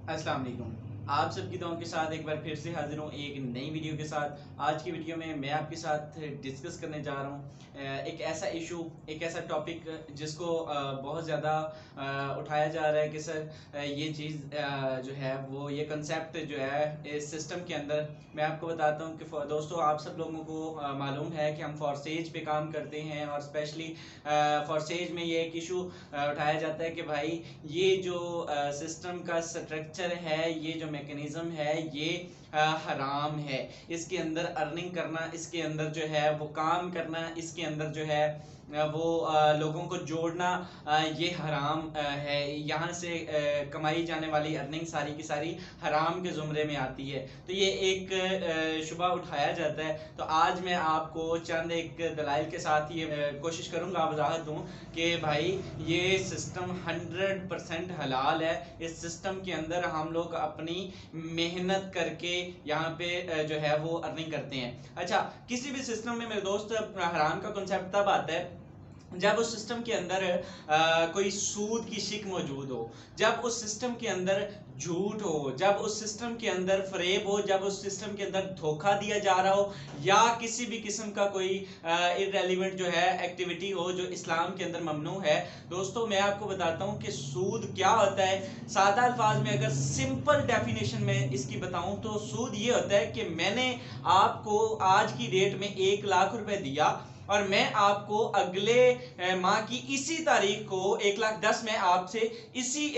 अस्सलाम वालेकुम। आप सबकी दुआओं के साथ एक बार फिर से हाजिर हूँ एक नई वीडियो के साथ। आज की वीडियो में मैं आपके साथ डिस्कस करने जा रहा हूँ एक ऐसा इशू, एक ऐसा टॉपिक जिसको बहुत ज़्यादा उठाया जा रहा है कि सर ये चीज़ जो है वो ये कंसेप्ट जो है इस सिस्टम के अंदर। मैं आपको बताता हूँ कि दोस्तों आप सब लोगों को मालूम है कि हम फॉरसेज पे काम करते हैं और स्पेशली फॉरसेज में ये एक इशू उठाया जाता है कि भाई ये जो सिस्टम का स्ट्रक्चर है, ये जो मैकेनिज्म है, ये हराम है। इसके अंदर अर्निंग करना, इसके अंदर जो है वो काम करना, इसके अंदर जो है वो लोगों को जोड़ना, ये हराम है। यहाँ से कमाई जाने वाली अर्निंग सारी की सारी हराम के ज़ुमरे में आती है। तो ये एक शुबा उठाया जाता है। तो आज मैं आपको चंद एक दलाइल के साथ ये कोशिश करूँगा, वजाहत दूँ कि भाई ये सिस्टम 100% हलाल है। इस सिस्टम के अंदर हम लोग अपनी मेहनत करके यहाँ पे जो है वो अर्निंग करते हैं। अच्छा, किसी भी सिस्टम में मेरे दोस्त हराम का कॉन्सेप्ट तब आता है जब उस सिस्टम के अंदर कोई सूद की शिक मौजूद हो, जब उस सिस्टम के अंदर झूठ हो, जब उस सिस्टम के अंदर फरेब हो, जब उस सिस्टम के अंदर धोखा दिया जा रहा हो, या किसी भी किस्म का कोई इररेलेवेंट जो है एक्टिविटी हो जो इस्लाम के अंदर ममनू है। दोस्तों मैं आपको बताता हूँ कि सूद क्या होता है। सादा अल्फाज में अगर सिंपल डेफिनेशन में इसकी बताऊं तो सूद ये होता है कि मैंने आपको आज की डेट में 1 लाख रुपए दिया और मैं आपको अगले माह की इसी तारीख को 1,10,000 में आपसे इसी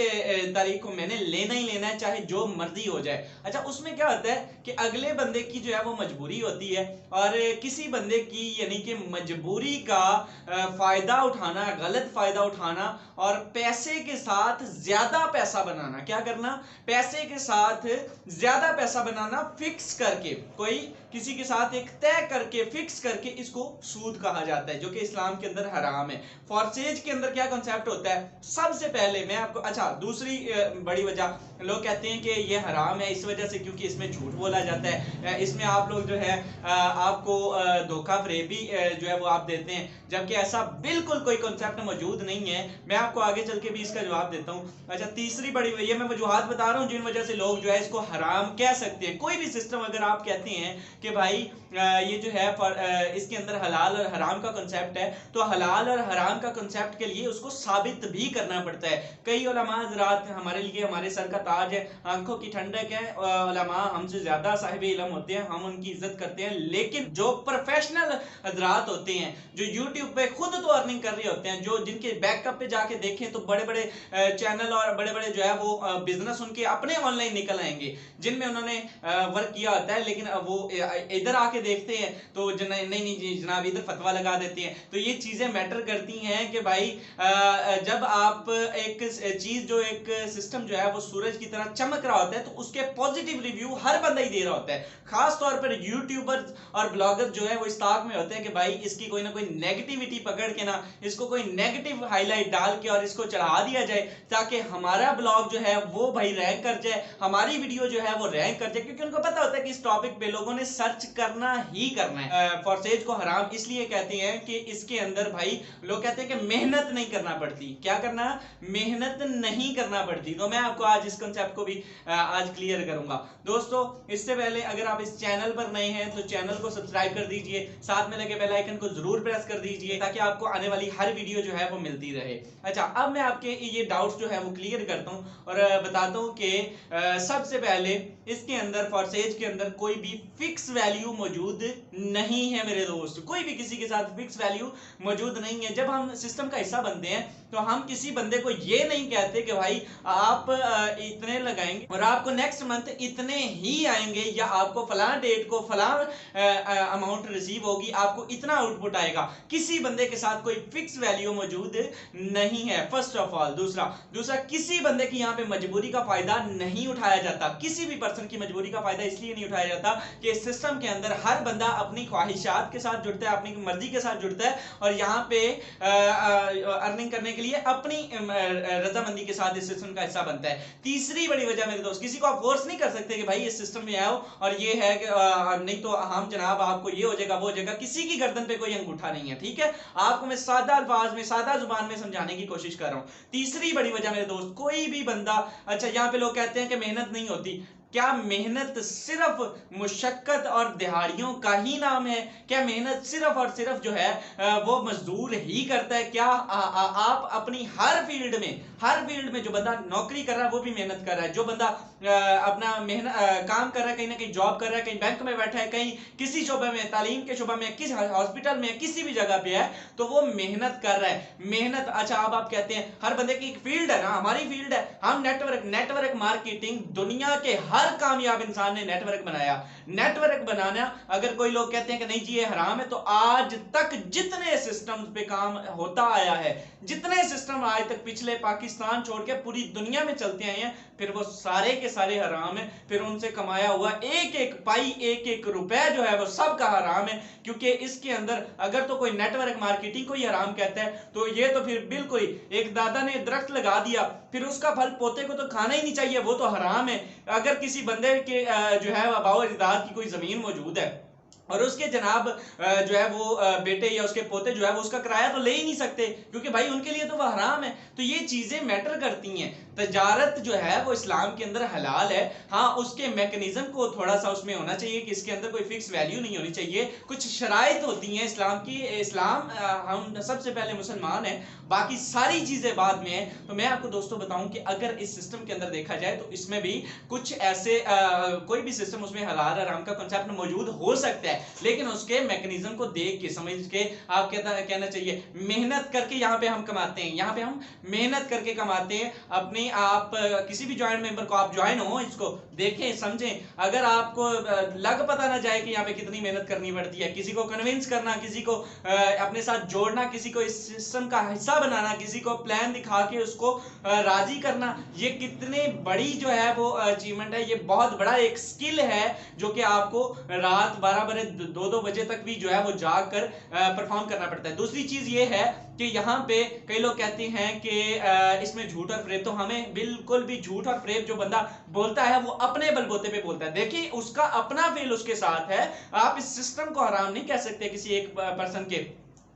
तारीख को मैंने लेना ही लेना है, चाहे जो मर्जी हो जाए। अच्छा, उसमें क्या होता है कि अगले बंदे की जो है वो मजबूरी होती है और किसी बंदे की यानी कि मजबूरी का फायदा उठाना, गलत फायदा उठाना और पैसे के साथ ज्यादा पैसा बनाना। क्या करना? पैसे के साथ ज्यादा पैसा बनाना फिक्स करके, कोई किसी के साथ एक तय करके फिक्स करके, इसको सूद कहा जाता है जो कि इस्लाम के अंदर हराम है। फॉरसेज के अंदर क्या कॉन्सेप्ट होता है? सबसे पहले मैं आपको, अच्छा दूसरी बड़ी वजह लोग कहते हैं कि ये हराम है इस वजह से क्योंकि इसमें झूठ बोला जाता है, इसमें आप लोग जो है आपको धोखा फरेबी जो है वो आप देते हैं, जबकि ऐसा बिल्कुल कोई कॉन्सेप्ट मौजूद नहीं है। मैं आपको आगे चल के भी इसका जवाब देता हूँ। अच्छा, तीसरी बड़ी ये मैं वजूहात बता रहा हूँ जिन वजह से लोग जो है इसको हराम कह सकते हैं। कोई भी सिस्टम अगर आप कहते हैं कि भाई ये जो है इसके अंदर हलाल और हराम का कॉन्सेप्ट है, तो हलाल और हराम का कॉन्सेप्ट के लिए उसको साबित भी करना पड़ता है। कई उलमा हज़रात हमारे लिए हमारे सर का ताज है, आंखों की ठंडक है, उलमा हमसे ज्यादा साहिब इल्म होते हैं, हम उनकी इज्जत करते हैं। लेकिन जो प्रोफेशनल हजरात होते हैं, जो यूट्यूब पे खुद तो अर्निंग कर रहे होते हैं, जो जिनके बैकअप पे जाके देखें तो बड़े बड़े चैनल और बड़े बड़े जो है वो बिजनेस उनके अपने ऑनलाइन निकल आएंगे जिनमें उन्होंने वर्क किया होता है, लेकिन वो इधर आके देखते हैं तो नहीं नहीं जनाब इधर फतवा लगा देते हैं। तो ये चीजें मैटर करती हैं कि भाई जब आप एक चीज, जो एक सिस्टम जो है वो सूरज की तरह चमक रहा होता है, तो उसके पॉजिटिव रिव्यू हर बंदा ही दे रहा होता है। खास तौर पर यूट्यूबर्स और ब्लॉगर जो है वो इस ताक में होते हैं कि भाई इसकी कोई ना कोई नेगेटिविटी पकड़ के ना, इसको कोई नेगेटिव हाईलाइट डाल के और इसको चढ़ा दिया जाए ताकि हमारा ब्लॉग जो है वो भाई रैंक कर जाए, हमारी वीडियो जो है वो रैंक कर जाए, क्योंकि उनको पता होता है कि इस टॉपिक पे लोगों ने सर्च करना ही करना है। फॉरसेज को हराम इसलिए कहते हैं कि इसके अंदर भाई लोग कहते हैं कि मेहनत नहीं करना पड़ती। क्या करना? मेहनत नहीं करना पड़ती। तो मैं आपको आज इस कंसेप्ट को भी आज क्लियर करूंगा। दोस्तों इससे पहले अगर आप इस चैनल पर नए हैं तो चैनल को सब्सक्राइब कर दीजिए, साथ में लगे बेल आइकन को जरूर प्रेस कर दीजिए ताकि आपको आने वाली हर वीडियो जो है वो मिलती रहे। अच्छा, अब मैं आपके ये डाउट्स जो है वो क्लियर करता हूं और बताता हूं कि सबसे पहले इसके अंदर फॉरसेज के अंदर कोई भी फिक्स वैल्यू मौजूद नहीं है मेरे दोस्त। कोई भी किसी के साथ फिक्स वैल्यू मौजूद नहीं है। जब हम सिस्टम का हिस्सा बनते हैं तो हम किसी बंदे को ये नहीं कहते कि भाई आप इतने लगाएंगे और आपको नेक्स्ट मंथ इतने ही आएंगे, या आपको फलां डेट को फलां अमाउंट रिसीव होगी, आपको इतना आउटपुट आएगा। किसी बंदे के साथ कोई फिक्स वैल्यू मौजूद नहीं है, फर्स्ट ऑफ ऑल। दूसरा किसी बंदे की यहाँ पे मजबूरी का फायदा नहीं उठाया जाता। किसी भी पर्सन की मजबूरी का फायदा इसलिए नहीं उठाया जाता कि इस सिस्टम के अंदर हर बंदा अपनी ख्वाहिशात के साथ जुड़ता है, अपनी मर्जी के साथ जुड़ता है और यहाँ पे अर्निंग करने के लिए अपनी रजामंदी के साथ इस सिस्टम का हिस्सा बनता है। तीसरी बड़ी वजह मेरे दोस्त, किसी को आप फोर्स नहीं कर सकते कि भाई इस सिस्टम में आओ और ये है कि नहीं तो हम जनाब आपको ये हो जाएगा वो हो जाएगा, किसी की गर्दन पे कोई अंगूठा नहीं है, ठीक है। आपको मैं सादा अल्फाज में सादा जुबान में समझाने की कोशिश कर रहा हूं। तीसरी बड़ी वजह मेरे दोस्त, कोई भी बंदा, अच्छा यहाँ पे लोग कहते हैं कि मेहनत नहीं होती, क्या मेहनत सिर्फ मुशक्कत और दिहाड़ियों का ही नाम है? क्या मेहनत सिर्फ और सिर्फ जो है वो मजदूर ही करता है? क्या आप अपनी हर फील्ड में जो बंदा नौकरी कर रहा है वो भी मेहनत कर रहा है, जो बंदा अपना मेहनत काम कर रहा है, कहीं ना कहीं जॉब कर रहा है, कहीं बैंक में बैठा है, कहीं किसी शोबे में, तालीम के शोबे में, किस हॉस्पिटल में, किसी भी जगह पे है, तो वो मेहनत कर रहा है। मेहनत, अच्छा अब आप कहते हैं हर बंदे की एक फील्ड है ना, हमारी फील्ड है, हम नेटवर्क मार्केटिंग, दुनिया के हर कामयाब इंसान ने नेटवर्क बनाया। नेटवर्क बनाना, अगर कोई लोग कहते हैं कि नहीं जी ये हराम है, तो आज तक जितने सिस्टम पे काम होता आया है, जितने सिस्टम आज तक पिछले पाकिस्तान छोड़ के पूरी दुनिया में चलते आए हैं, फिर वो सारे के सारे हराम है। फिर उनसे कमाया हुआ एक एक पाई, एक एक रुपए जो है वो सब का हराम है, क्योंकि इसके अंदर अगर तो कोई नेटवर्क मार्केटिंग को ही हराम कहता है, तो ये तो फिर बिल्कुल ही, एक दादा ने दरख्त लगा दिया, फिर उसका फल पोते को तो खाना ही नहीं चाहिए, वो तो हराम है। अगर किसी बंदे के जो है बाओ-इजदाद की कोई जमीन मौजूद है और उसके जनाब जो है वो बेटे या उसके पोते जो है वो उसका किराया तो ले ही नहीं सकते, क्योंकि भाई उनके लिए तो वह हराम है। तो ये चीजें मैटर करती हैं। तजारत जो है वो इस्लाम के अंदर हलाल है, हाँ उसके मैकेनिज्म को थोड़ा सा उसमें होना चाहिए कि इसके अंदर कोई फिक्स वैल्यू नहीं होनी चाहिए, कुछ शराइत होती हैं इस्लाम की। इस्लाम, हम सबसे पहले मुसलमान हैं, बाकी सारी चीजें बाद में है। तो मैं आपको दोस्तों बताऊं कि अगर इस सिस्टम के अंदर देखा जाए तो इसमें भी कुछ ऐसे कोई भी सिस्टम उसमें हलाल हराम का कॉन्सेप्ट मौजूद हो सकता है, लेकिन उसके मैकेनिज्म को देख के समझ के आप कहना चाहिए मेहनत करके यहाँ पे हम कमाते हैं, यहाँ पे हम मेहनत करके कमाते हैं। अपने आप किसी भी ज्वाइंट मेंबर को आप ज्वाइन हो, इसको देखें समझें, अगर आपको लग पता ना जाए कि यहाँ पे कितनी मेहनत करनी पड़ती है, किसी को कन्विंस करना, किसी को अपने साथ जोड़ना, किसी को इस सिस्टम का हिस्सा बनाना, किसी को प्लान दिखा के उसको राजी करना, ये कितनी बड़ी जो है वो अचीवमेंट है, ये बहुत बड़ा एक स्किल है जो कि आपको रात 12 2 बजे तक भी जो है वो जाग कर परफॉर्म करना पड़ता है। दूसरी चीज ये है कि यहाँ पे कई लोग कहते हैं कि इसमें झूठ और फरेब, तो हमें बिल्कुल भी झूठ और फरेब जो बंदा बोलता है वो अपने बलबूते पे बोलता है। देखिए उसका अपना फेल उसके साथ है, आप इस सिस्टम को हराम नहीं कह सकते किसी एक पर्सन के।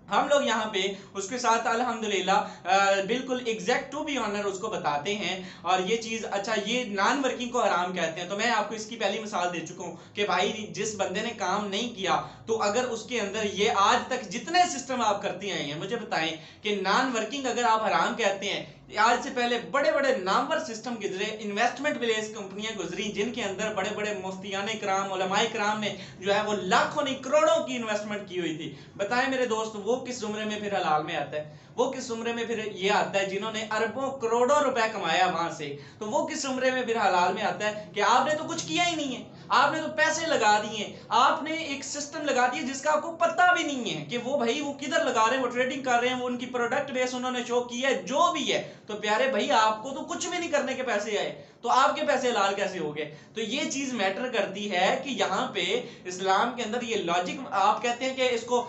हम लोग यहाँ पे उसके साथ अल्हम्दुलिल्लाह बिल्कुल एग्जैक्ट टू बी ऑनर उसको बताते हैं। और ये चीज, अच्छा ये नॉन वर्किंग को हराम कहते हैं, तो मैं आपको इसकी पहली मिसाल दे चुका हूँ कि भाई जिस बंदे ने काम नहीं किया, तो अगर उसके अंदर ये आज तक जितने सिस्टम आप करते आए हैं, मुझे बताएं कि नॉन वर्किंग अगर आप हराम कहते हैं, आज से पहले बड़े बड़े नामवर सिस्टम गुजरे, इन्वेस्टमेंट बेस्ड कंपनियां गुजरी, जिनके अंदर बड़े बड़े मुफ्तियाने कराम, उलमाए कराम ने जो है वो लाखों नहीं करोड़ों की इन्वेस्टमेंट की हुई थी। बताएं मेरे दोस्त, वो किस जुमरे में फिर हलाल में आता है? वो किस जुमरे में फिर ये आता है जिन्होंने अरबों करोड़ों रुपए कमाया वहां से? तो वो किस जुमरे में फिर हलाल में आता है कि आपने तो कुछ किया ही नहीं है, आपने तो पैसे लगा दिए, आपने एक सिस्टम लगा दिया जिसका आपको पता भी नहीं है कि वो भाई वो किधर लगा रहे हैं, वो ट्रेडिंग कर रहे हैं, वो उनकी प्रोडक्ट बेस उन्होंने शो किया है, जो भी है। तो प्यारे भाई आपको तो कुछ भी नहीं करने के पैसे आए, तो आपके पैसे हलाल कैसे हो गए? तो ये चीज मैटर करती है कि यहाँ पे इस्लाम के अंदर ये लॉजिक, आप कहते हैं कि इसको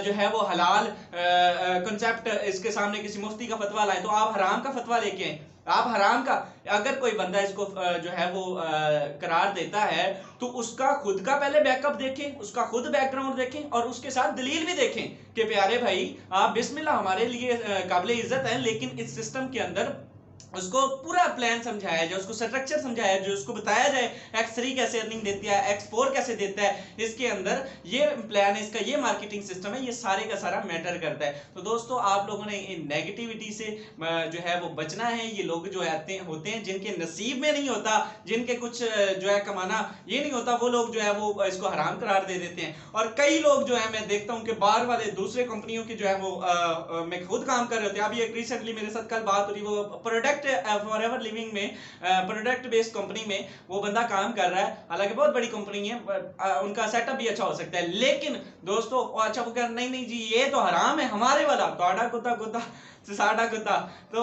जो है वो हलाल कंसेप्ट इसके सामने किसी मुफ्ती का फतवा लाए, तो आप हराम का फतवा लेके आए। आप हराम का, अगर कोई बंदा इसको जो है वो करार देता है, तो उसका खुद का पहले बैकअप देखें, उसका खुद बैकग्राउंड देखें और उसके साथ दलील भी देखें कि प्यारे भाई आप बिस्मिल्लाह हमारे लिए काबिल इज्जत हैं, लेकिन इस सिस्टम के अंदर उसको पूरा प्लान समझाया जाए, उसको स्ट्रक्चर समझाया जाए, उसको बताया जाए X3 कैसे अर्निंग देती है, X4 कैसे देता है, इसके अंदर ये प्लान है, इसका ये मार्केटिंग सिस्टम है, ये सारे का सारा मैटर करता है। तो दोस्तों आप लोगों ने नेगेटिविटी से जो है वो बचना है। ये लोग जो होते हैं जिनके नसीब में नहीं होता, जिनके कुछ जो है कमाना ये नहीं होता, वो लोग जो है वो इसको हराम करार दे देते हैं। और कई लोग जो है मैं देखता हूँ कि बाहर वाले दूसरे कंपनियों की जो है वो मैं खुद काम कर रहे होते हैं। अभी एक रिसेंटली मेरे साथ कल बात हो रही, वो प्रोडक्ट फॉरएवर लिविंग में प्रोडक्ट बेस्ड कंपनी में वो बंदा काम कर रहा है, हालांकि बहुत बड़ी कंपनी है, उनका सेटअप भी अच्छा हो सकता है, लेकिन दोस्तों अच्छा वो कह नहीं नहीं जी ये तो हराम है हमारे वाला, तो आड़ा कुत्ता कुत्ता साढ़ा कुत्ता। तो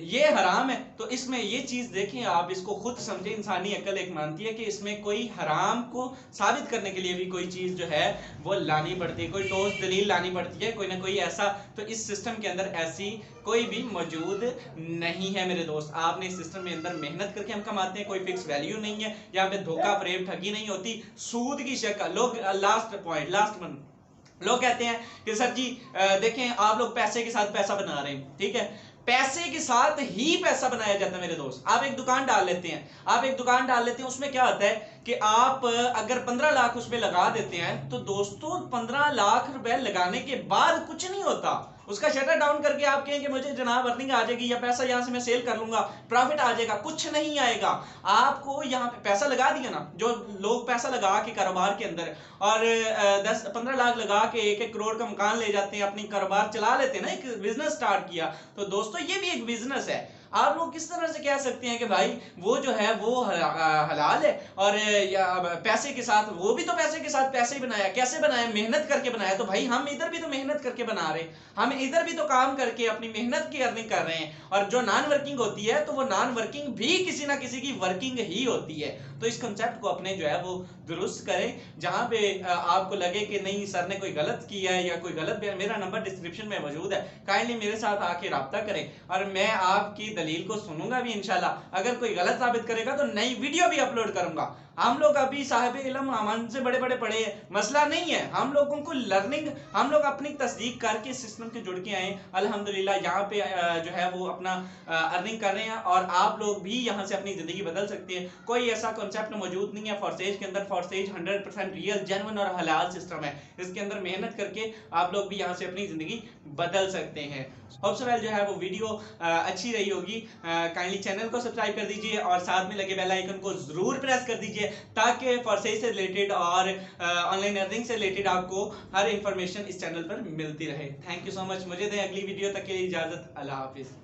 ये हराम है। तो इसमें ये चीज देखें आप, इसको खुद समझें। इंसानी अकल एक मानती है कि इसमें कोई हराम को साबित करने के लिए भी कोई चीज जो है वो लानी पड़ती है, कोई ठोस दलील लानी पड़ती है, कोई ना कोई ऐसा। तो इस सिस्टम के अंदर ऐसी कोई भी मौजूद नहीं है मेरे दोस्त। आपने इस सिस्टम में अंदर मेहनत करके हम कमाते हैं, कोई फिक्स वैल्यू नहीं है यहाँ पे, धोखा फरेब ठगी नहीं होती, सूद की शक्ल। लोग लास्ट वन लोग कहते हैं कि सर जी देखें आप लोग पैसे के साथ पैसा बना रहे हैं, ठीक है, पैसे के साथ ही पैसा बनाया जाता है मेरे दोस्त। आप एक दुकान डाल लेते हैं, उसमें क्या होता है कि आप अगर 15 लाख उसमें लगा देते हैं तो दोस्तों 15 लाख रुपए लगाने के बाद कुछ नहीं होता। उसका शटर डाउन करके आप कहें कि मुझे जनाब अर्निंग आ जाएगी या पैसा यहां से मैं सेल कर लूंगा, प्रॉफिट आ जाएगा, कुछ नहीं आएगा। आपको यहाँ पे पैसा लगा दिया ना, जो लोग पैसा लगा के कारोबार के अंदर और 10-15 लाख लगा के 1-1 करोड़ का मकान ले जाते हैं, अपनी कारोबार चला लेते हैं ना, एक बिजनेस स्टार्ट किया। तो दोस्तों ये भी एक बिजनेस है। आप लोग किस तरह से कह सकते हैं कि भाई वो जो है वो हलाल है और या पैसे के साथ, वो भी तो पैसे के साथ पैसे ही बनाया, कैसे बनाया, मेहनत करके बनाया। तो भाई हम इधर भी तो मेहनत करके बना रहे हैं, हम इधर भी तो काम करके अपनी मेहनत की अर्निंग कर रहे हैं। और जो नॉन वर्किंग होती है तो वो नॉन वर्किंग भी किसी ना किसी की वर्किंग ही होती है। तो इस कंसेप्ट को अपने जो है वो दुरुस्त करें। जहां पे आपको लगे कि नहीं सर ने कोई गलत किया है या कोई गलत, मेरा नंबर डिस्क्रिप्शन में मौजूद है, काइंडली मेरे साथ आके राब्ता करें और मैं आपकी दलील को सुनूंगा भी इंशाल्लाह। अगर कोई गलत साबित करेगा तो नई वीडियो भी अपलोड करूंगा। हम लोग अभी साहिब इल्म हमसे बड़े बड़े पढ़े हैं, मसला नहीं है। हम लोगों को लर्निंग, हम लोग अपनी तस्दीक करके सिस्टम के जुड़ के आए अल्हम्दुलिल्लाह, यहाँ पे जो है वो अपना अर्निंग कर रहे हैं और आप लोग भी यहाँ से अपनी जिंदगी बदल सकते हैं। कोई ऐसा कॉन्सेप्ट मौजूद नहीं है फॉरसेज के अंदर। फॉरसेज 100% रियल, जेन्युइन और हलाल सिस्टम है। इसके अंदर मेहनत करके आप लोग भी यहाँ से अपनी जिंदगी बदल सकते हैं। होप्स वेल जो है वो वीडियो अच्छी रही होगी। काइंडली चैनल को सब्सक्राइब कर दीजिए और साथ में लगे बेल आइकन को जरूर प्रेस कर दीजिए ताकि फॉरसेज से रिलेटेड और ऑनलाइन अर्निंग से रिलेटेड आपको हर इंफॉर्मेशन इस चैनल पर मिलती रहे। Thank you so much. मुझे दें अगली वीडियो तक के लिए इजाजत। अल्लाह हाफिज।